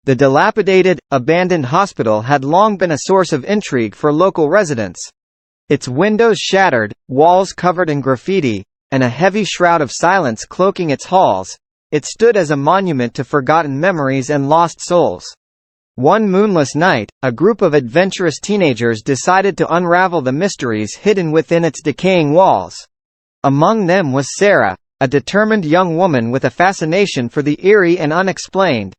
The dilapidated, abandoned hospital had long been a source of intrigue for local residents. Its windows shattered, walls covered in graffiti, and a heavy shroud of silence cloaking its halls, it stood as a monument to forgotten memories and lost souls. One moonless night, a group of adventurous teenagers decided to unravel the mysteries hidden within its decaying walls. Among them was Sarah, a determined young woman with a fascination for the eerie and unexplained.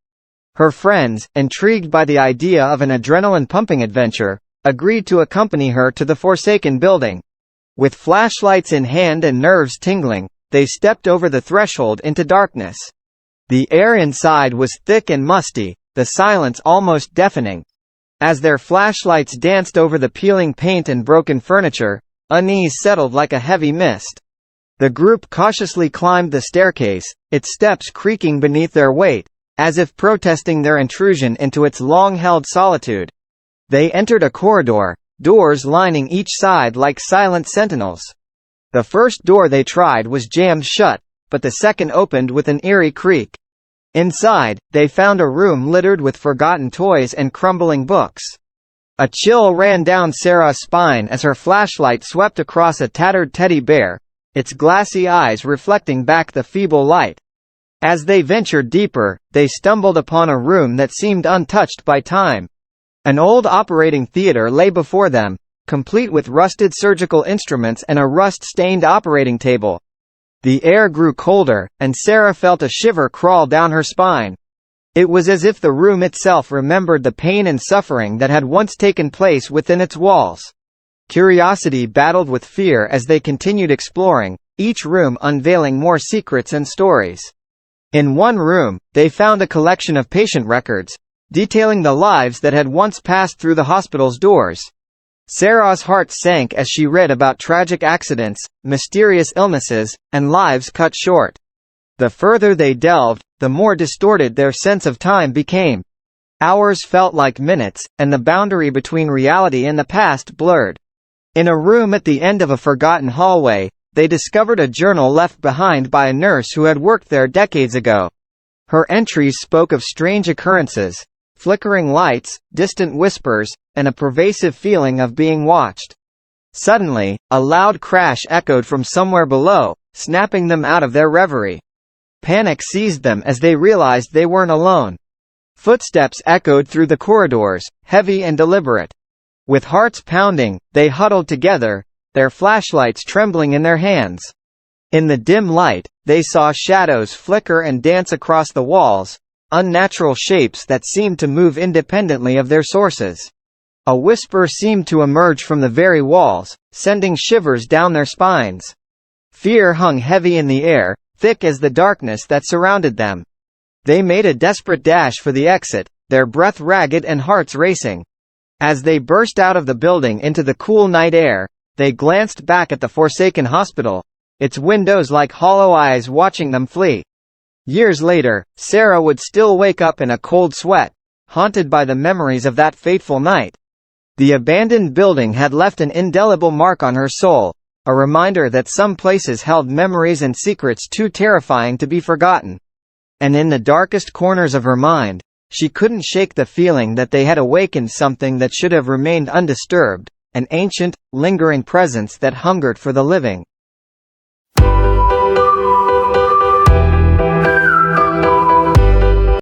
Her friends, intrigued by the idea of an adrenaline-pumping adventure, agreed to accompany her to the forsaken building. With flashlights in hand and nerves tingling, they stepped over the threshold into darkness. The air inside was thick and musty, the silence almost deafening. As their flashlights danced over the peeling paint and broken furniture, unease settled like a heavy mist. The group cautiously climbed the staircase, its steps creaking beneath their weight, as if protesting their intrusion into its long-held solitude. They entered a corridor, doors lining each side like silent sentinels. The first door they tried was jammed shut, but the second opened with an eerie creak. Inside, they found a room littered with forgotten toys and crumbling books. A chill ran down Sarah's spine as her flashlight swept across a tattered teddy bear, its glassy eyes reflecting back the feeble light. As they ventured deeper, they stumbled upon a room that seemed untouched by time. An old operating theater lay before them, complete with rusted surgical instruments and a rust-stained operating table. The air grew colder, and Sarah felt a shiver crawl down her spine. It was as if the room itself remembered the pain and suffering that had once taken place within its walls. Curiosity battled with fear as they continued exploring, each room unveiling more secrets and stories. In one room, they found a collection of patient records, detailing the lives that had once passed through the hospital's doors. Sarah's heart sank as she read about tragic accidents, mysterious illnesses, and lives cut short. The further they delved, the more distorted their sense of time became. Hours felt like minutes, and the boundary between reality and the past blurred. In a room at the end of a forgotten hallway, they discovered a journal left behind by a nurse who had worked there decades ago. Her entries spoke of strange occurrences, flickering lights, distant whispers, and a pervasive feeling of being watched. Suddenly, a loud crash echoed from somewhere below, snapping them out of their reverie. Panic seized them as they realized they weren't alone. Footsteps echoed through the corridors, heavy and deliberate. With hearts pounding, they huddled together, their flashlights trembling in their hands. In the dim light, they saw shadows flicker and dance across the walls, unnatural shapes that seemed to move independently of their sources. A whisper seemed to emerge from the very walls, sending shivers down their spines. Fear hung heavy in the air, thick as the darkness that surrounded them. They made a desperate dash for the exit, their breath ragged and hearts racing. As they burst out of the building into the cool night air, they glanced back at the forsaken hospital, its windows like hollow eyes watching them flee. Years later, Sarah would still wake up in a cold sweat, haunted by the memories of that fateful night. The abandoned building had left an indelible mark on her soul, a reminder that some places held memories and secrets too terrifying to be forgotten. And in the darkest corners of her mind, she couldn't shake the feeling that they had awakened something that should have remained undisturbed, an ancient, lingering presence that hungered for the living.